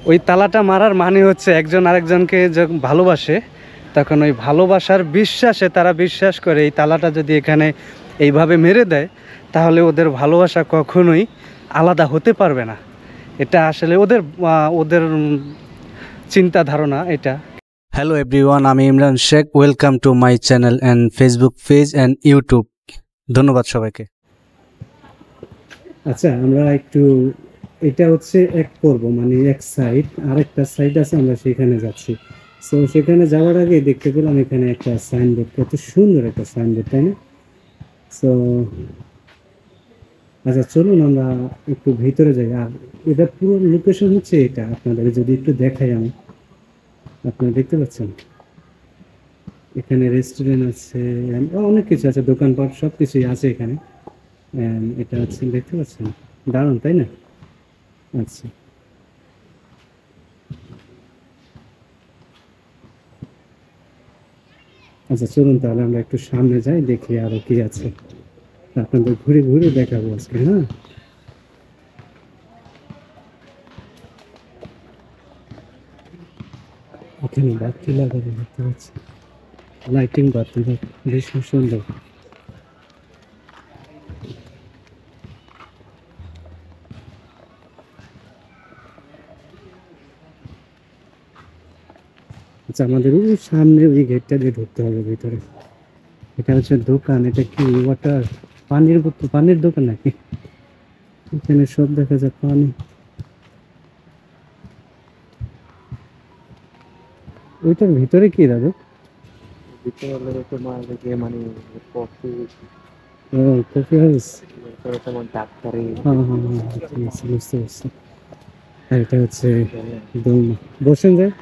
ওই তালাটা মারার মানে হচ্ছে একজন আরেকজনকে যখন ভালোবাসে তখন ওই ভালোবাসার বিশ্বাসে তারা বিশ্বাস করে এই তালাটা যদি এখানে এইভাবে মেরে দেয় তাহলে ওদের ভালোবাসা কখনোই আলাদা হতে পারবে না। এটা আসলে ওদের ওদের চিন্তা ধারণা এটা। হ্যালো এভরিওয়ান, আমি Imran Sheikh. Welcome to my channel and Facebook page and YouTube. ধন্যবাদ সবাইকে। আচ্ছা, আমরা একটু এটা হচ্ছে এক পর্ব, মানে এক সাইড, আরেকটা সাইড আছে, আমরা সেখানে যাচ্ছি। সো সেখানে যাওয়ার আগে দেখতে পেলাম এখানে একটা সাইনবোর্ড, কত সুন্দর একটা সাইনবোর্ড, তাই না? সো আচ্ছা, চলুন আমরা একটু ভিতরে যাই। আর এটা পুরো লোকেশন হচ্ছে এটা, আপনাদের যদি একটু দেখাই আমি। আপনারা দেখতে পাচ্ছেন এখানে রেস্টুরেন্ট আছে, অনেক কিছু আছে, দোকানপাট সব কিছুই আছে এখানে। এটা হচ্ছে, দেখতে পাচ্ছেন, দারুণ তাই না? আচ্ছা আচ্ছা, চলুন তাহলে আমরা একটু সামনে যাই, দেখি আরো কি আছে, আপনাদের ঘুরে ঘুরে দেখাবো আজকে। হ্যাঁ, এখানে বাতি লাগানো দেখতে পাচ্ছি, লাইটিং বাতি, ভীষণ সুন্দর। আচ্ছা, আমাদের ওই সামনে ওই গেটটা দিয়ে ঢুকতে হবে ভিতরে। এটা হচ্ছে দোকান। এটা কি ওয়াটার, পানির বোতল, পানির দোকান নাকি? এখানে সব দেখা যায় পানি। ওইটার ভিতরে কি দাদু? ভিতরে হলো তোমার যে মানে কফি, ও, কফি হাউস। তারপরে তোমার ডাক্তারি। হ্যাঁ হ্যাঁ হ্যাঁ, ঠিক আছে, বুঝতে পারছি। আর এটা হচ্ছে দোলনা, বসেন যায়।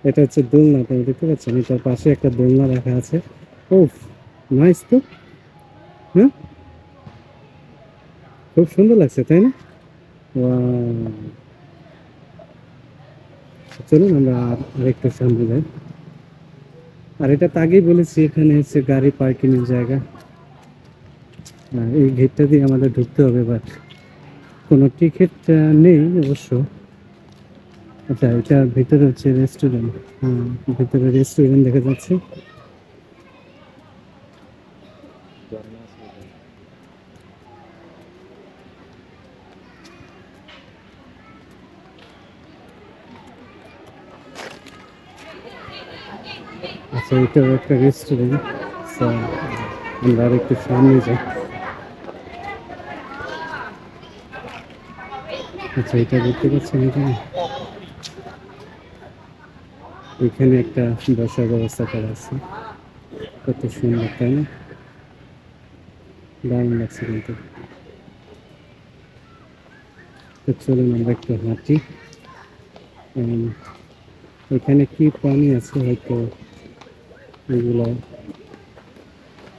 এটা হচ্ছে দোলনা, আপনি দেখতে পাচ্ছেন, এটার পাশে একটা দোলনা রাখা আছে। ও, নাইস তো। হ্যাঁ, খুব সুন্দর লাগছে, তাই না? Wow! চলুন আমরা আরেকটু সামনে যাই। আর এটা তো আগেই বলেছি, এখানে হচ্ছে গাড়ি পার্কিং এর জায়গা। এই গেটটা দিয়ে আমাদের ঢুকতে হবে, বাট কোনো টিকিট নেই অবশ্য। আচ্ছা, এটা ভিতরে হচ্ছে রেস্টুরেন্ট। হ্যাঁ, ভিতরে রেস্টুরেন্ট দেখা যাচ্ছে। আচ্ছা, এটাও একটা রেস্টুরেন্ট। আমরা আর একটু সামনে যাই। আচ্ছা, এটা দেখতে পাচ্ছেন, এখানে এখানে একটা বসার ব্যবস্থা করা আছে, কত সুন্দর, তাই না? দারুণ লাগছে কিন্তু। তো চলুন আমরা একটু হাঁটি। এখানে কি পানি আছে হয়তো এগুলো।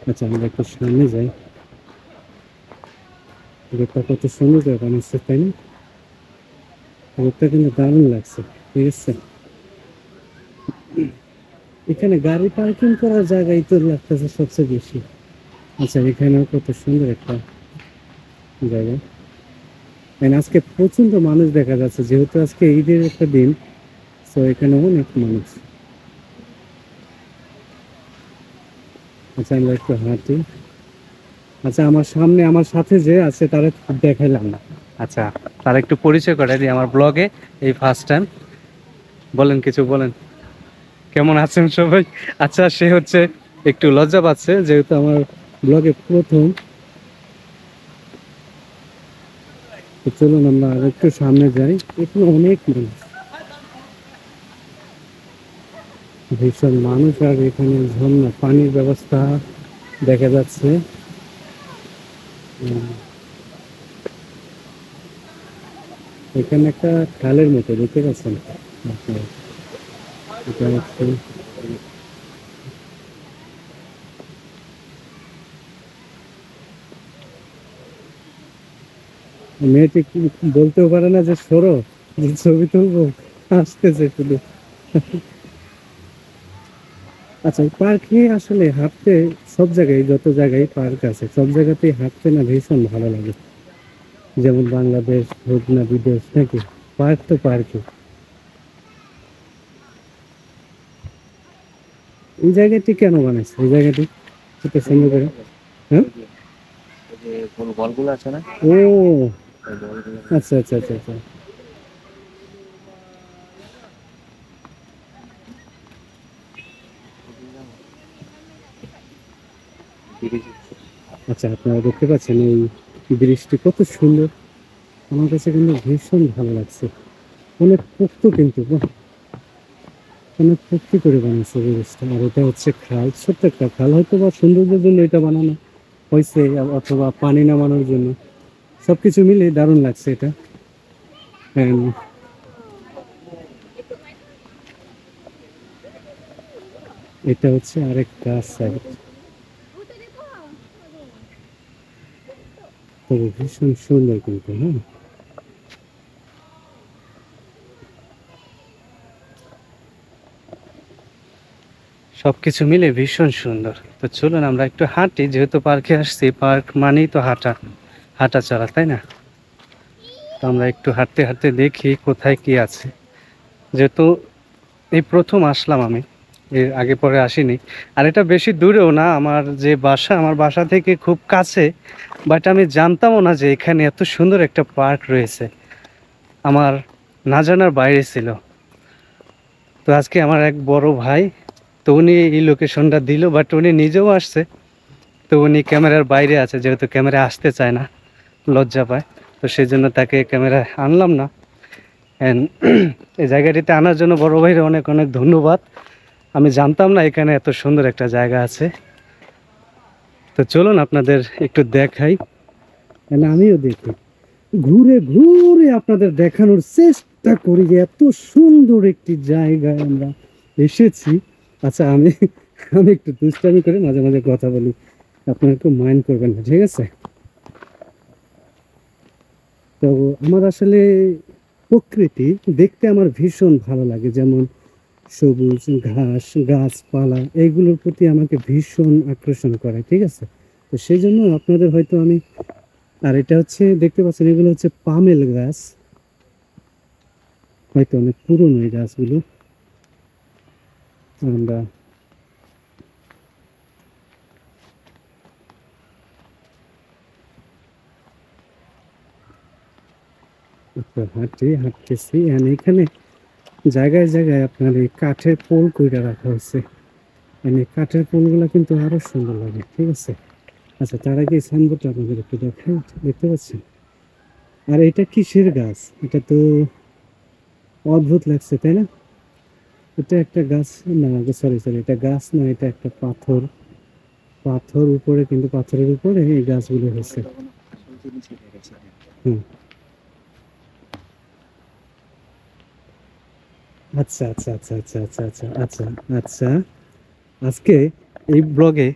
আচ্ছা, আমরা একটু সামনে যাই। রোদটা কত সুন্দর করে বানাচ্ছে, তাই না? রোদটা কিন্তু দারুণ লাগছে। ঠিক আছে, এখানে গাড়ি পার্কিং করার জায়গায় তো লাগতেছে সবচেয়ে বেশি। আচ্ছা, এখানেও কত সুন্দর একটা জায়গা। আজকে প্রচন্ড মানুষ দেখা যাচ্ছে, যেহেতু আজকে ঈদের একটা দিন, তো এখানে অনেক মানুষ। আচ্ছা, আমরা একটু হাঁটি। আচ্ছা, আমার সামনে আমার সাথে যে আছে তারা দেখাইলাম না। আচ্ছা, তারা একটু পরিচয় করে দিই আমার ব্লগে, এই ফার্স্ট টাইম। বলেন, কিছু বলেন, কেমন আছেন সবাই? আচ্ছা, সে হচ্ছে একটু লজ্জা পাচ্ছে যেহেতু আমার ব্লগে প্রথম। তো চলুন আমরা আর একটু সামনে যাই। এখানে অনেক মানুষ, ভীষণ মানুষ। আর এখানে ঝর্ণা, পানির ব্যবস্থা দেখা যাচ্ছে। এখানে একটা খালের মতো দেখতে পাচ্ছেন। আচ্ছা, এটা হচ্ছে, মেয়েটি কি বলতেও পারে না যে সরো, যে ছবি তুলবো, আসতেছে শুধু। আচ্ছা, পার্কে আসলে হাঁটতে, সব জায়গায়, যত জায়গায় পার্ক আছে সব জায়গাতেই হাঁটতে না ভীষণ ভালো লাগে। যেমন বাংলাদেশ হোক না বিদেশ নাকি, পার্ক তো পার্কই। এই জায়গাটি কেন বানাইছে এই জায়গাটি এত সুন্দর করে? হ্যাঁ, ওই যে গোল বলগুলো আছে না, ও ওই বলগুলো আচ্ছা আচ্ছা আচ্ছা আচ্ছা। আচ্ছা, আপনারা দেখতে পাচ্ছেন এই ব্রিজটি কত সুন্দর। আমার কাছে কিন্তু ভীষণ ভালো লাগছে। অনেক পোক্ত কিন্তু, বাহ, অনেক পোক্ত করে বানাইছে ব্রিজটা। আর এটা হচ্ছে খাল, ছোট্ট একটা খাল, হয়তো বা সৌন্দর্যের জন্য এটা বানানো হয়েছে, অথবা পানি নামানোর জন্য। সবকিছু মিলে দারুণ লাগছে এটা। And এটা হচ্ছে আরেকটা সাইড, তবে ভীষণ সুন্দর কিন্তু। হ্যাঁ, সবকিছু মিলে ভীষণ সুন্দর। তো চলুন আমরা একটু হাঁটি, যেহেতু পার্কে আসছি, পার্ক মানেই তো হাঁটা, হাঁটা চলা, তাই না? তো আমরা একটু হাঁটতে হাঁটতে দেখি কোথায় কি আছে। যেহেতু এই প্রথম আসলাম আমি, এর আগে পরে আসিনি। আর এটা বেশি দূরেও না, আমার যে বাসা, আমার বাসা থেকে খুব কাছে। বাট আমি জানতামও না যে এখানে এত সুন্দর একটা পার্ক রয়েছে, আমার না জানার বাইরে ছিল। তো আজকে আমার এক বড় ভাই, তো উনি এই লোকেশনটা দিল, বাট উনি নিজেও আসছে। তো উনি ক্যামেরার বাইরে আছে, যেহেতু ক্যামেরা আসতে চায় না, লজ্জা পায়। তো সেই জন্য তাকে ক্যামেরা আনলাম না। অ্যান্ড এই জায়গাটিতে আনার জন্য বড় ভাইয়ের অনেক অনেক ধন্যবাদ। আমি জানতাম না এখানে এত সুন্দর একটা জায়গা আছে। তো চলুন আপনাদের একটু দেখাই, and আমিও দেখি, ঘুরে ঘুরে আপনাদের দেখানোর চেষ্টা করি যে এত সুন্দর একটি জায়গায় আমরা এসেছি। আচ্ছা, আমি আমি একটু দুষ্টামি করে মাঝে মাঝে কথা বলি, আপনারা একটু মাইন্ড করবেন না, ঠিক আছে? তো আমার আসলে প্রকৃতি দেখতে আমার ভীষণ ভালো লাগে, যেমন সবুজ ঘাস, গাছপালা, এইগুলোর প্রতি আমাকে ভীষণ আকর্ষণ করে, ঠিক আছে? তো সেই জন্য আপনাদের হয়তো আমি, আর এটা হচ্ছে দেখতে পাচ্ছেন, এগুলো হচ্ছে পামেল গাছ, হয়তো অনেক পুরনো এই গাছগুলো। আমরা একটু হাঁটতেছি, আর এখানে জায়গায় জায়গায় আপনার এই কাঠের পোল কইরা রাখা হয়েছে। মানে কাঠের পোলগুলো কিন্তু আরো সুন্দর লাগে, ঠিক আছে? আচ্ছা, তার আগে সাইনবোর্ডটা আপনাদের একটু দেখাই, দেখতে পাচ্ছেন? আর এটা কিসের গাছ? এটা তো অদ্ভুত লাগছে, তাই না? এটা একটা গাছ না, সরি সরি, এটা গাছ না, এটা একটা পাথর। পাথর উপরে, কিন্তু পাথরের উপরে এই গাছগুলো হয়েছে। আসল জিনিস এটা গেছে। হুম, আচ্ছা আচ্ছা আচ্ছা আচ্ছা আচ্ছা আচ্ছা আচ্ছা আচ্ছা। আজকে এই ব্লগে,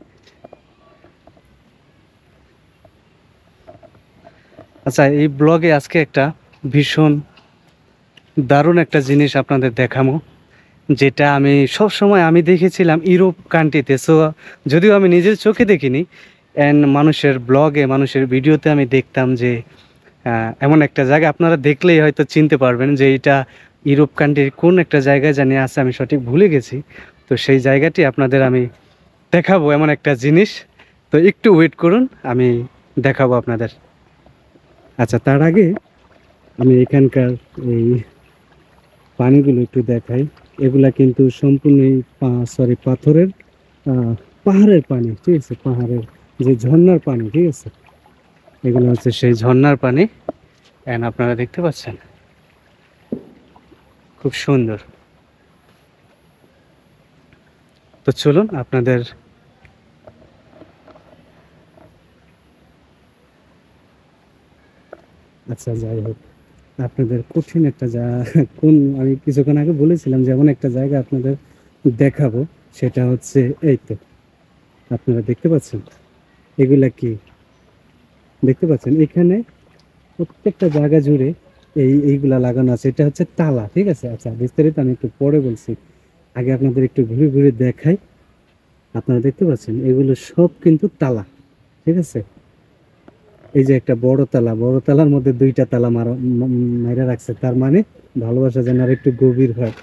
আচ্ছা এই ব্লগে আজকে একটা ভীষণ দারুণ একটা জিনিস আপনাদের দেখাবো, যেটা আমি সব সময় আমি দেখেছিলাম ইউরোপ কান্ট্রিতে। সো যদিও আমি নিজের চোখে দেখিনি, অ্যান্ড মানুষের ব্লগে, মানুষের ভিডিওতে আমি দেখতাম যে এমন একটা জায়গা, আপনারা দেখলেই হয়তো চিনতে পারবেন যে এটা ইউরোপ কান্ট্রির কোন একটা জায়গায় জানি আছে, আমি সঠিক ভুলে গেছি। তো সেই জায়গাটি আপনাদের আমি দেখাবো, এমন একটা জিনিস। তো একটু ওয়েট করুন, আমি দেখাবো আপনাদের। আচ্ছা, তার আগে আমি এখানকার এই পানিগুলো একটু দেখাই। এগুলা কিন্তু সম্পূর্ণই পাথরের, পাহাড়ের পানি, ঠিক আছে? পাহাড়ের যে ঝর্ণার পানি, ঠিক আছে? এগুলো হচ্ছে সেই ঝর্ণার পানি। এন্ড আপনারা দেখতে পাচ্ছেন, খুব সুন্দর। তো চলুন আপনাদের, আচ্ছা যাই হোক, আপনাদের কঠিন একটা কোন, আমি কিছুক্ষণ আগে বলেছিলাম যে এমন একটা জায়গা আপনাদের দেখাবো, সেটা হচ্ছে এই তো, আপনারা দেখতে পাচ্ছেন এগুলা কি দেখতে পাচ্ছেন? এখানে প্রত্যেকটা জায়গা জুড়ে এইগুলা লাগানো আছে, এটা হচ্ছে তালা, ঠিক আছে? আচ্ছা, বিস্তারিত আমি একটু পরে বলছি, আগে আপনাদের একটু ঘুরে ঘুরে দেখাই। আপনারা দেখতে পাচ্ছেন এগুলো সব কিন্তু তালা, ঠিক আছে? এই যে একটা বড় তালা, বড় তালার মধ্যে দুইটা তালা মারা রাখছে, তার মানে ভালোবাসা যেন আর একটু গভীর হয়।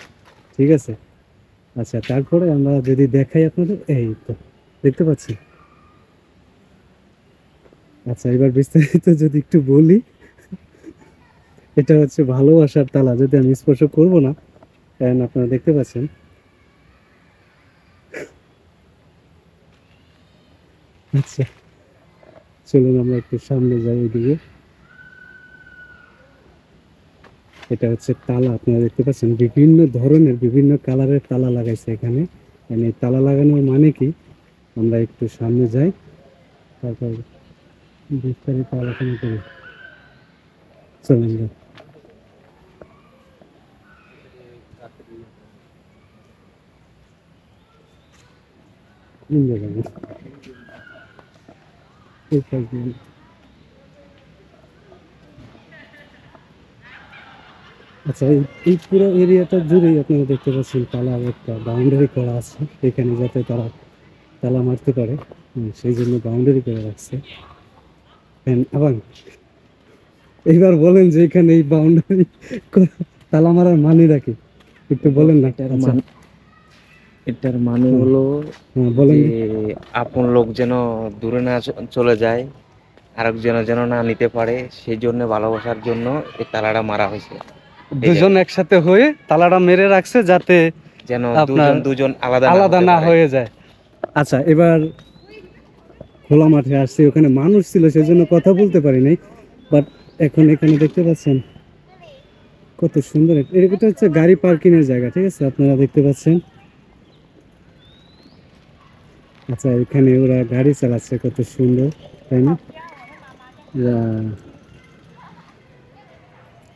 ঠিক আছে। আচ্ছা, তারপরে আমরা যদি দেখাই আপনাদের, এই তো দেখতে পাচ্ছি। আচ্ছা, এবার বিস্তারিত যদি একটু বলি, এটা হচ্ছে ভালোবাসার তালা, যদি আমি স্পর্শ করব না, কারণ আপনারা দেখতে পাচ্ছেন। আচ্ছা, চলুন আমরা একটু সামনে যাই ওইদিকে। এটা হচ্ছে তালা, আপনারা দেখতে পাচ্ছেন বিভিন্ন ধরনের বিভিন্ন কালারের তালা লাগাইছে এখানে। মানে তালা লাগানোর মানে কি, আমরা একটু সামনে যাই, তারপর বিস্তারিত আলোচনা করি। চলুন যাই। কোন জায়গায়? এই পাশ দিয়ে। আচ্ছা, এই পুরো এরিয়াটা জুড়েই আপনারা দেখতে পাচ্ছেন তালা একটা বাউন্ডারি করা আছে, এখানে যাতে তারা তালা মারতে পারে। সেই জন্য বাউন্ডারি করে রাখছে। আবার এইবার বলেন যে এখানে এই বাউন্ডারি তালা মারার মানে রাখি, একটু বলেন না। আচ্ছা, এটার মানে হ্যাঁ, হলো হ্যাঁ, বলেন। যে আপন লোক যেন দূরে না চলে যায়, আরেকজন যেন না নিতে পারে, সেই জন্য ভালোবাসার জন্য এই তালাটা মারা হয়েছে। এই দুজন জায়গায় একসাথে হয়ে তালাটা মেরে রাখছে যাতে যেন আপনার দুজন দুজন আলাদা না আলাদা হতে না পারে। হয়ে যায়। আচ্ছা, এবার খোলা মাঠে আসছি, ওখানে মানুষ ছিল সেজন্য কথা বলতে পারি নাই। বাট এখন এখানে দেখতে পাচ্ছেন কত সুন্দর এটা হচ্ছে গাড়ি পার্কিং এর জায়গা। ঠিক আছে, আপনারা দেখতে পাচ্ছেন। আচ্ছা, এখানে ওরা গাড়ি চালাচ্ছে, কত সুন্দর, তাই না?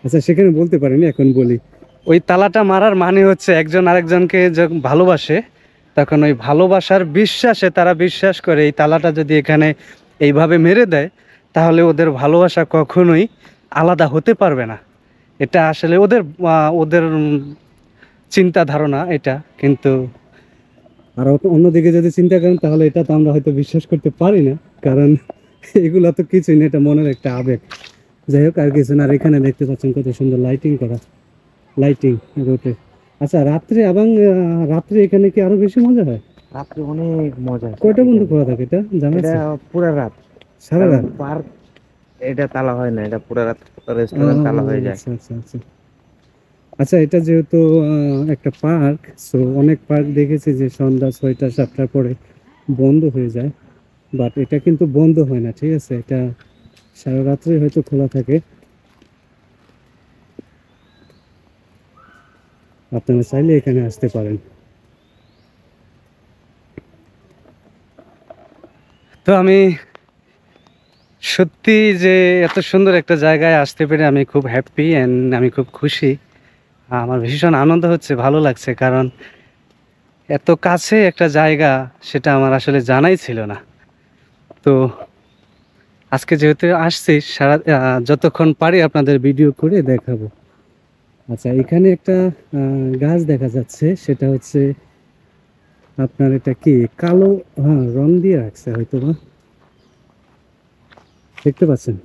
আচ্ছা, সেখানে বলতে পারিনি, এখন বলি। ওই তালাটা মারার মানে হচ্ছে একজন আরেকজনকে যখন ভালোবাসে, তখন ওই ভালোবাসার বিশ্বাসে তারা বিশ্বাস করে এই তালাটা যদি এখানে এইভাবে মেরে দেয়, তাহলে ওদের ভালোবাসা কখনোই আলাদা হতে পারবে না। এটা আসলে ওদের ওদের চিন্তা ধারণা এটা, কিন্তু আর অন্যদিকে যদি চিন্তা করেন তাহলে এটা তো আমরা হয়তো বিশ্বাস করতে পারি না, কারণ এগুলা তো কিছুই না, এটা মনের একটা আবেগ। যাই হোক, আর কিছু না। আর এখানে দেখতে পাচ্ছেন কত সুন্দর লাইটিং করা, লাইটিং রোডে। আচ্ছা, রাত্রে এবং রাত্রে এখানে কি আরো বেশি মজা হয়? রাত্রে অনেক মজা আসে কয়টা বন্ধ এখানে। করা থাকে এটা জানা এটা আছে? পুরা রাত, সারা কারণ রাত? পার্ক এটা তালা হয় না, এটা পুরা রাত ও, রেস্টুরেন্ট তালা হয়ে যায়। আচ্ছা, আচ্ছা, আচ্ছা। আচ্ছা, এটা যেহেতু একটা পার্ক, সো অনেক পার্ক দেখেছি যে সন্ধ্যা 6টা 7টার পরে বন্ধ হয়ে যায়, বাট এটা কিন্তু বন্ধ হয় না। ঠিক আছে, এটা সারা রাত্রে হয়তো খোলা থাকে। আপনারা চাইলে এখানে আসতে পারেন। তো আমি সত্যি যে এত সুন্দর একটা জায়গায় আসতে পেরে আমি খুব হ্যাপি অ্যান্ড আমি খুব খুশি। আমার ভীষণ আনন্দ হচ্ছে, ভালো লাগছে, কারণ এত কাছে একটা জায়গা সেটা আমার আসলে জানাই ছিল না। তো আজকে যেহেতু আসছি, যতক্ষণ পারি আপনাদের ভিডিও করে দেখাবো। আচ্ছা, এখানে একটা গাছ দেখা যাচ্ছে, সেটা হচ্ছে আপনার এটা কি কালো, হ্যাঁ, রং দিয়ে রাখছে হয়তো বা, দেখতে পাচ্ছেন।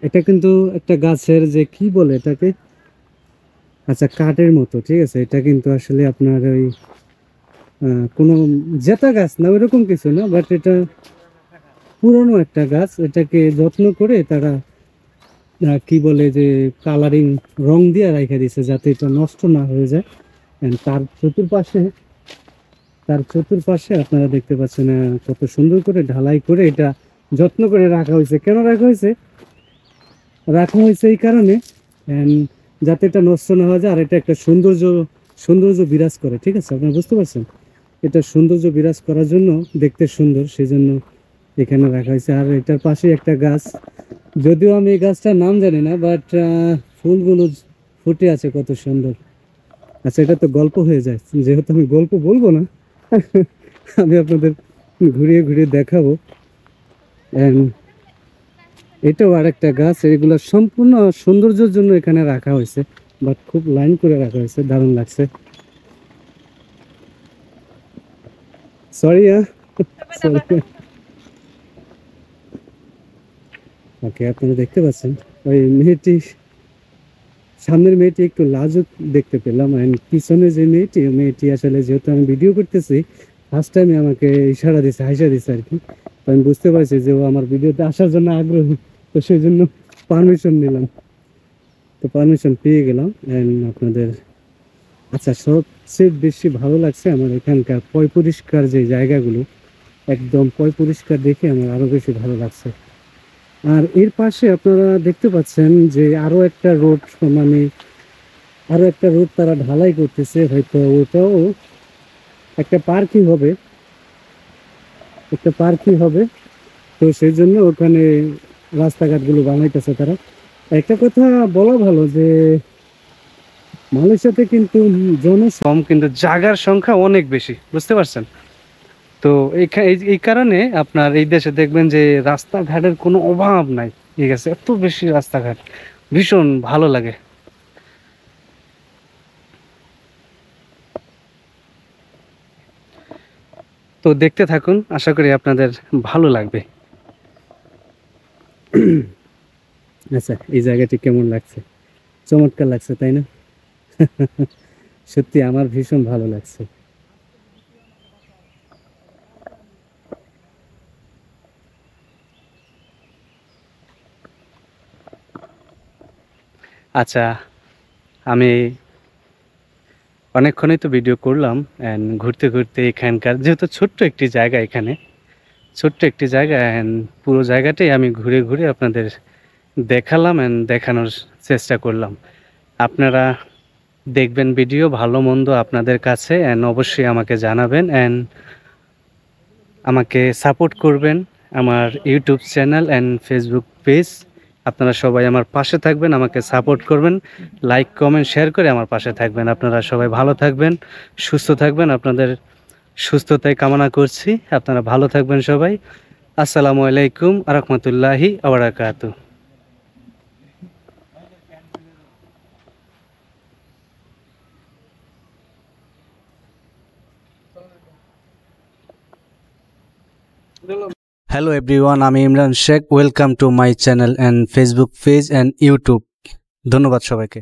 এটা কিন্তু একটা গাছের যে কি বলে এটাকে, আচ্ছা, কাঠের মতো। ঠিক আছে, এটা কিন্তু আসলে আপনার ওই কোনো জেতা গাছ না, ওইরকম কিছু না, বাট এটা পুরনো একটা গাছ। এটাকে যত্ন করে তারা কি বলে যে কালারিং রং দিয়ে রেখে দিছে যাতে এটা নষ্ট না হয়ে যায়। And তার চতুর্পাশে আপনারা দেখতে পাচ্ছেন কত সুন্দর করে ঢালাই করে এটা যত্ন করে রাখা হয়েছে। কেন রাখা হয়েছে? রাখা হয়েছে এই কারণে, and যাতে এটা নষ্ট না হয়ে যায়, আর এটা একটা সৌন্দর্য বিরাজ করে। ঠিক আছে, আপনারা বুঝতে পারছেন, এটা সৌন্দর্য বিরাজ করার জন্য, দেখতে সুন্দর, সেই জন্য এখানে রাখা হয়েছে। আর এটার পাশে একটা গাছ, যদিও আমি এই গাছটার নাম জানি না, বাট ফুলগুলো ফুটে আছে কত সুন্দর। আচ্ছা, এটা তো গল্প হয়ে যায়, যেহেতু আমি গল্প বলবো না, আমি আপনাদের ঘুরিয়ে ঘুরিয়ে দেখাবো। And এটাও আরেকটা গাছ, এগুলো সম্পূর্ণ সৌন্দর্যের জন্য এখানে রাখা হয়েছে, বাট খুব লাইন করে রাখা হয়েছে, দারুণ লাগছে। Sorry, sorry. ওকে, আপনারা দেখতে পাচ্ছেন ওই মেয়েটি, সামনের মেয়েটি একটু লাজুক দেখতে পেলাম, এন্ড পিছনে যে মেয়েটি, ওই মেয়েটি আসলে যেহেতু আমি ভিডিও করতেছি ফার্স্ট টাইমে আমাকে ইশারা দিছে, হাইসা দিছে আর কি। তো আমি বুঝতে পারছি যে ও আমার ভিডিওতে আসার জন্য আগ্রহী, তো সেই জন্য পারমিশন নিলাম। তো পারমিশন পেয়ে গেলাম। এন্ড আপনাদের, আচ্ছা, সবচেয়ে বেশি ভালো লাগছে আমার এখানকার পয় পরিষ্কার যে জায়গাগুলো, একদম পয় পরিষ্কার দেখে আমার আরো বেশি ভালো লাগছে। আর এর পাশে আপনারা দেখতে পাচ্ছেন যে আরো একটা রোড, মানে আরো একটা রোড তারা ঢালাই করতেছে, হয়তো ওটাও একটা পার্কই হবে, একটা পার্কই হবে। তো সেই জন্য ওখানে রাস্তাঘাটগুলো বানাইতেছে তারা। একটা কথা বলা ভালো যে মালয়েশিয়াতে কিন্তু জনসম, কিন্তু জায়গার সংখ্যা অনেক বেশি, বুঝতে পারছেন? তো এই কারণে আপনার এই দেশে দেখবেন যে রাস্তাঘাটের কোনো অভাব নাই। ঠিক আছে, এত বেশি রাস্তাঘাট, ভীষণ ভালো লাগে। তো দেখতে থাকুন, আশা করি আপনাদের ভালো লাগবে। আচ্ছা, এই জায়গাটি কেমন লাগছে? চমৎকার লাগছে, তাই না? সত্যি আমার ভীষণ ভালো লাগছে। আচ্ছা, আমি অনেকক্ষণই তো ভিডিও করলাম, অ্যান্ড ঘুরতে ঘুরতে এখানকার যেহেতু ছোট্ট একটি জায়গা, এখানে ছোট্ট একটি জায়গা, অ্যান্ড পুরো জায়গাটাই আমি ঘুরে ঘুরে আপনাদের দেখালাম অ্যান্ড দেখানোর চেষ্টা করলাম। আপনারা দেখবেন ভিডিও, ভালো মন্দ আপনাদের কাছে, অ্যান্ড অবশ্যই আমাকে জানাবেন অ্যান্ড আমাকে সাপোর্ট করবেন। আমার YouTube channel and Facebook page, আপনারা সবাই আমার পাশে থাকবেন, আমাকে সাপোর্ট করবেন, লাইক কমেন্ট শেয়ার করে আমার পাশে থাকবেন। আপনারা সবাই ভালো থাকবেন, সুস্থ থাকবেন, আপনাদের সুস্থতাই কামনা করছি। আপনারা ভালো থাকবেন সবাই। আসসালামু আলাইকুম আ রহমতুল্লাহি আ বারাকাতুহু। হ্যালো এভরিওয়ান, আমি Imran Sheikh. Welcome to my channel and Facebook page and YouTube. ধন্যবাদ সবাইকে।